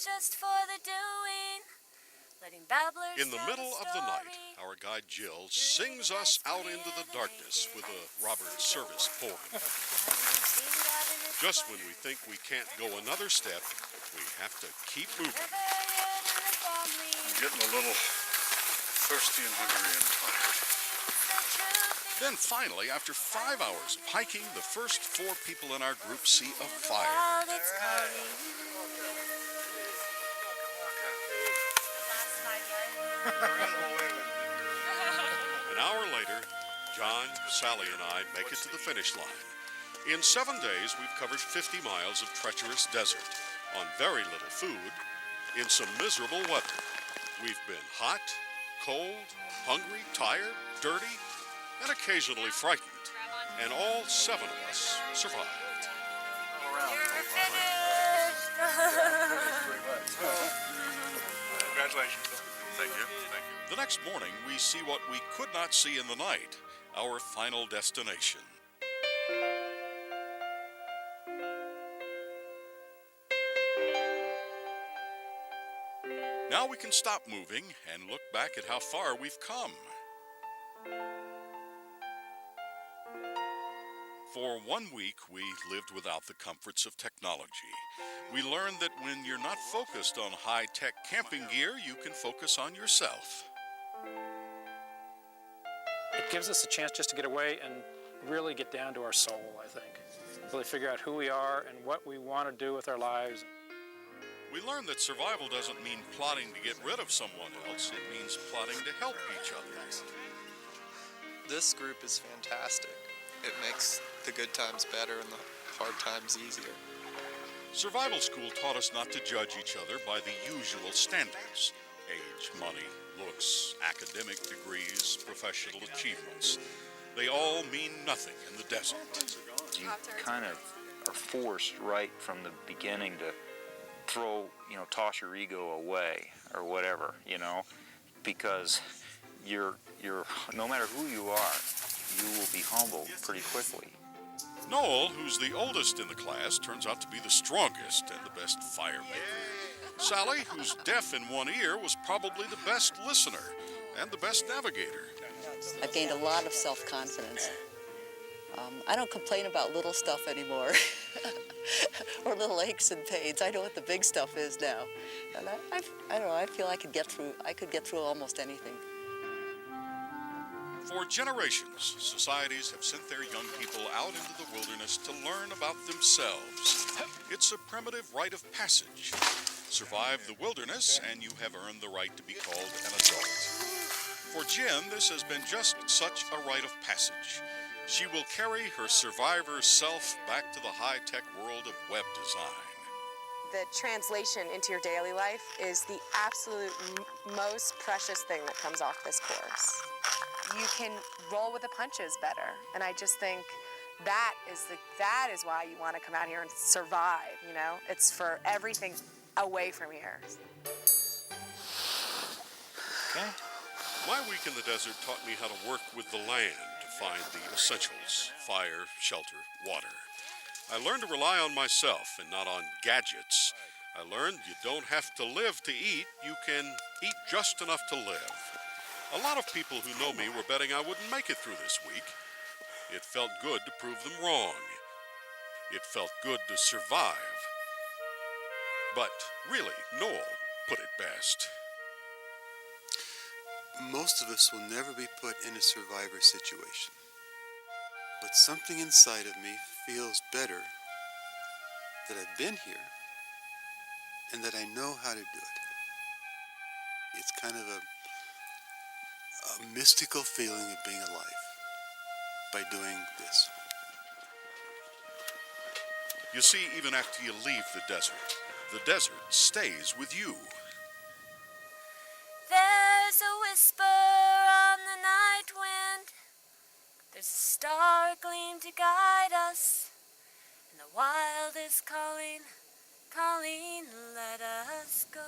times just for the doing, letting babblers In the tell middle of the night, story. our guide Jill sings us out into the darkness with a Robert Service poem. Just when we think we can't go another step, we have to keep moving. I'm getting a little thirsty and hungry and tired. Then finally, after 5 hours of hiking, the first 4 people in our group see a fire. An hour later, John, Sally, and I make it to the finish line. In 7 days, we've covered 50 miles of treacherous desert on very little food in some miserable weather. We've been hot, cold, hungry, tired, dirty, and occasionally frightened. And all 7 of us survived. You're finished! Congratulations. Thank you. Thank you. The next morning, we see what we could not see in the night, our final destination. Now we can stop moving and look back at how far we've come. For 1 week, we lived without the comforts of technology. We learned that when you're not focused on high-tech camping gear, you can focus on yourself. It gives us a chance just to get away and really get down to our soul, I think. Really figure out who we are and what we want to do with our lives. We learned that survival doesn't mean plotting to get rid of someone else. It means plotting to help each other. This group is fantastic. It makes the good times better and the hard times easier. Survival school taught us not to judge each other by the usual standards: age, money, looks, academic degrees, professional achievements. They all mean nothing in the desert. You kind of are forced right from the beginning to toss your ego away or whatever, because you're no matter who you are, you will be humbled pretty quickly. Noel, who's the oldest in the class, turns out to be the strongest and the best fire maker. Sally, who's deaf in one ear, was probably the best listener and the best navigator. I've gained a lot of self-confidence. I don't complain about little stuff anymore, or little aches and pains. I know what the big stuff is now, and I don't know. I feel I could get through almost anything. For generations, societies have sent their young people out into the wilderness to learn about themselves. It's a primitive rite of passage. Survive the wilderness, and you have earned the right to be called an adult. For Jen, this has been just such a rite of passage. She will carry her survivor self back to the high-tech world of web design. The translation into your daily life is the absolute most precious thing that comes off this course. You can roll with the punches better, and I just think that is why you want to come out here and survive. It's for everything away from here. Okay. My week in the desert taught me how to work with the land to find the essentials: fire, shelter, water. I learned to rely on myself and not on gadgets. I learned you don't have to live to eat. You can eat just enough to live. A lot of people who know me were betting I wouldn't make it through this week. It felt good to prove them wrong. It felt good to survive. But really, Noel put it best. Most of us will never be put in a survivor situation. But something inside of me feels better that I've been here and that I know how to do it. It's kind of a mystical feeling of being alive by doing this. You see, even after you leave the desert stays with you. There's a whisper on the night wind. There's a star gleam to guide us. And the wild is calling, let us go.